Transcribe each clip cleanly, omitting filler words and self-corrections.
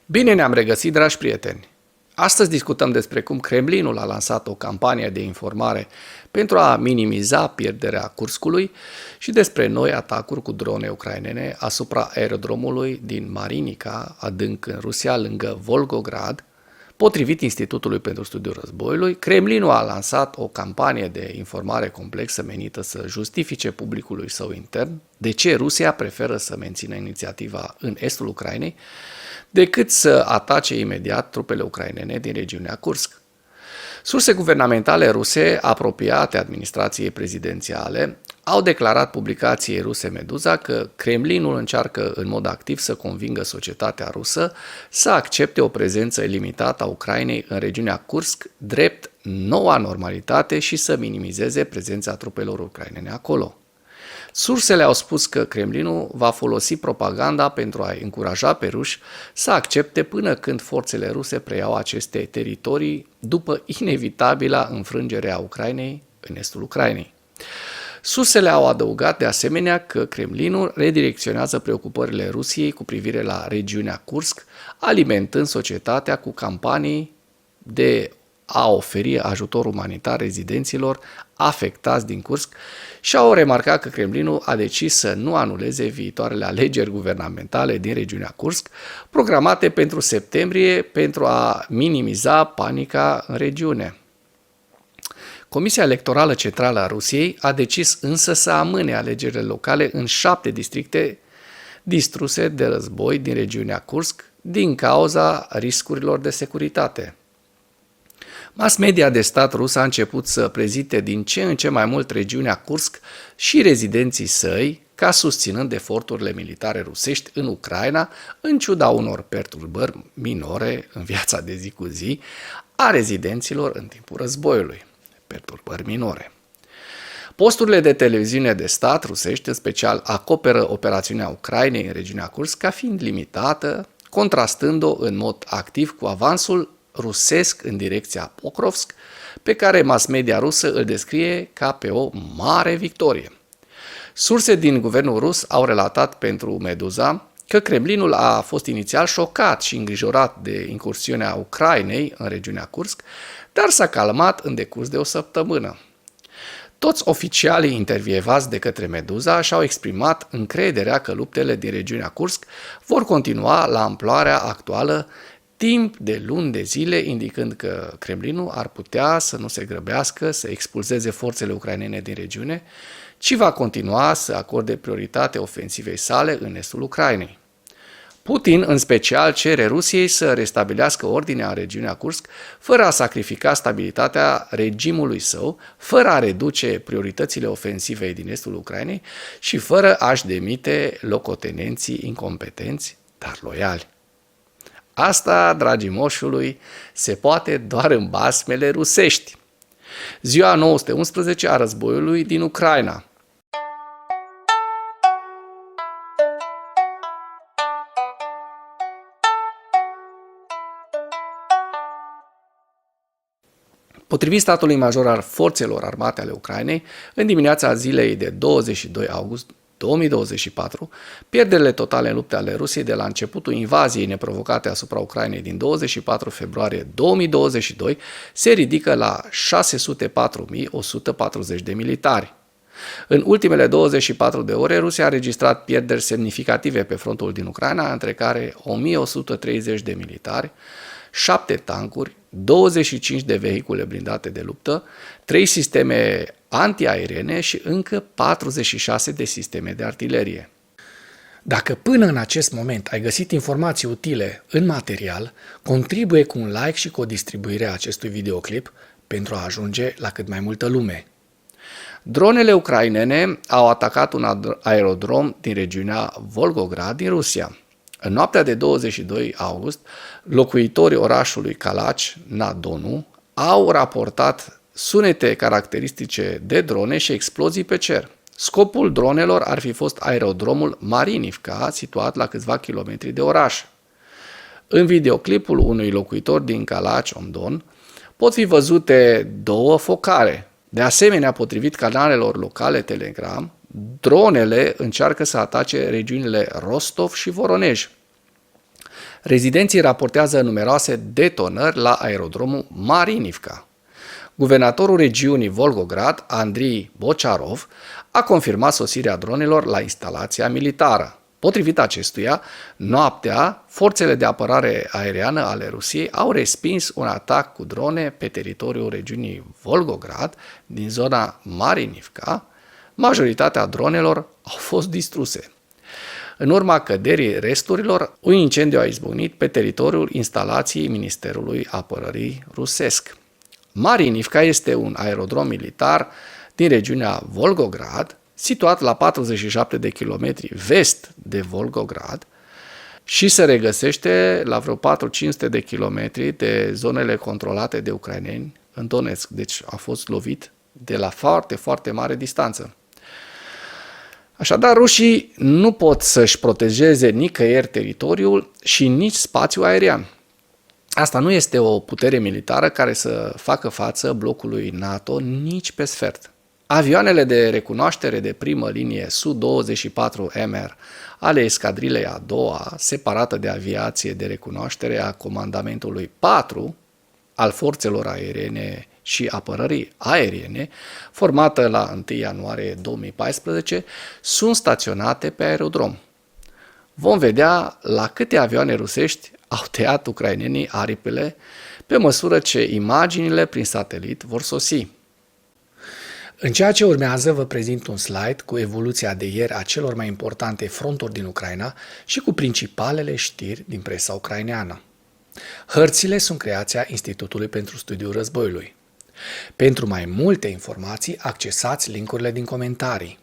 Bine ne-am regăsit, dragi prieteni! Astăzi discutăm despre cum Kremlinul a lansat o campanie de informare pentru a minimiza pierderea Kurskului și despre noi atacuri cu drone ucrainene asupra aerodromului din Marinica, adânc în Rusia, lângă Volgograd. Potrivit Institutului pentru Studiul Războiului, Kremlinul a lansat o campanie de informare complexă menită să justifice publicului său intern de ce Rusia preferă să mențină inițiativa în estul Ucrainei decât să atace imediat trupele ucrainene din regiunea Kursk. Surse guvernamentale ruse apropiate administrației prezidențiale au declarat publicației ruse Meduza că Kremlinul încearcă în mod activ să convingă societatea rusă să accepte o prezență limitată a Ucrainei în regiunea Kursk drept noua normalitate și să minimizeze prezența trupelor ucrainene acolo. Sursele au spus că Kremlinul va folosi propaganda pentru a încuraja pe ruși să accepte până când forțele ruse preiau aceste teritorii după inevitabila înfrângere a Ucrainei în estul Ucrainei. Sursele au adăugat de asemenea că Kremlinul redirecționează preocupările Rusiei cu privire la regiunea Kursk, alimentând societatea cu campanii de a oferi ajutor umanitar rezidenților afectați din Kursk și au remarcat că Kremlinul a decis să nu anuleze viitoarele alegeri guvernamentale din regiunea Kursk, programate pentru septembrie pentru a minimiza panica în regiune. Comisia Electorală Centrală a Rusiei a decis însă să amâne alegerile locale în 7 districte distruse de război din regiunea Kursk din cauza riscurilor de securitate. Mass media de stat rus a început să prezinte din ce în ce mai mult regiunea Kursk și rezidenții săi ca susținând eforturile militare rusești în Ucraina, în ciuda unor perturbări minore în viața de zi cu zi a rezidenților în timpul războiului. Perturbări minore. Posturile de televiziune de stat rusești, în special, acoperă operațiunea Ucrainei în regiunea Kursk ca fiind limitată, contrastând-o în mod activ cu avansul rusesc în direcția Pokrovsk, pe care mass media rusă îl descrie ca pe o mare victorie. Surse din guvernul rus au relatat pentru Meduza că Kremlinul a fost inițial șocat și îngrijorat de incursiunea Ucrainei în regiunea Kursk, dar s-a calmat în decurs de o săptămână. Toți oficialii intervievați de către Meduza și-au exprimat încrederea că luptele din regiunea Kursk vor continua la amploarea actuală timp de luni de zile, indicând că Kremlinul ar putea să nu se grăbească să expulzeze forțele ucrainene din regiune, ci va continua să acorde prioritate ofensivei sale în estul Ucrainei. Putin, în special, cere Rusiei să restabilească ordinea în regiunea Kursk, fără a sacrifica stabilitatea regimului său, fără a reduce prioritățile ofensivei din estul Ucrainei și fără a-și demite locotenenții incompetenți, dar loiali. Asta, dragii moșului, se poate doar în basmele rusești. Ziua 911 a războiului din Ucraina. Potrivit statului major al forțelor armate ale Ucrainei, în dimineața zilei de 22 august 2024, pierderile totale în lupte ale Rusiei de la începutul invaziei neprovocate asupra Ucrainei din 24 februarie 2022 se ridică la 604.140 de militari. În ultimele 24 de ore, Rusia a înregistrat pierderi semnificative pe frontul din Ucraina, între care 1.130 de militari, 7 tancuri, 25 de vehicule blindate de luptă, 3 sisteme antiaeriene și încă 46 de sisteme de artilerie. Dacă până în acest moment ai găsit informații utile în material, contribuie cu un like și cu o distribuire a acestui videoclip pentru a ajunge la cât mai multă lume. Dronele ucrainene au atacat un aerodrom din regiunea Volgograd din Rusia. În noaptea de 22 august, locuitorii orașului Kalaci-na-Donu au raportat sunete caracteristice de drone și explozii pe cer. Scopul dronelor ar fi fost aerodromul Marinivka, situat la câțiva kilometri de oraș. În videoclipul unui locuitor din Kalaci-on-Don pot fi văzute 2 focare. De asemenea, potrivit canalelor locale Telegram, dronele încearcă să atace regiunile Rostov și Voronej. Rezidenții raportează numeroase detonări la aerodromul Marinivka. Guvernatorul regiunii Volgograd, Andrii Bociarov, a confirmat sosirea dronelor la instalația militară. Potrivit acestuia, noaptea, forțele de apărare aeriană ale Rusiei au respins un atac cu drone pe teritoriul regiunii Volgograd din zona Marinivka. Majoritatea dronelor au fost distruse. În urma căderii resturilor, un incendiu a izbucnit pe teritoriul instalației Ministerului Apărării rusesc. Marinivka este un aerodrom militar din regiunea Volgograd, situat la 47 de kilometri vest de Volgograd și se regăsește la vreo 400-500 de kilometri de zonele controlate de ucraineni în Donetsk. Deci a fost lovit de la foarte, foarte mare distanță. Așadar, rușii nu pot să-și protejeze nicăieri teritoriul și nici spațiul aerian. Asta nu este o putere militară care să facă față blocului NATO nici pe sfert. Avioanele de recunoaștere de primă linie Su-24MR ale escadrilei a doua, separată de aviație de recunoaștere a comandamentului 4 al forțelor aeriene și apărării aeriene, formată la 1 ianuarie 2014, sunt staționate pe aerodrom. Vom vedea la câte avioane rusești au tăiat ucrainenii aripile pe măsură ce imaginile prin satelit vor sosi. În ceea ce urmează vă prezint un slide cu evoluția de ieri a celor mai importante fronturi din Ucraina și cu principalele știri din presa ucraineană. Hărțile sunt creația Institutului pentru Studiul Războiului. Pentru mai multe informații, accesați link-urile din comentarii.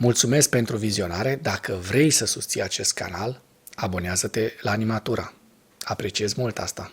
Mulțumesc pentru vizionare. Dacă vrei să susții acest canal, abonează-te la Animatura. Apreciez mult asta.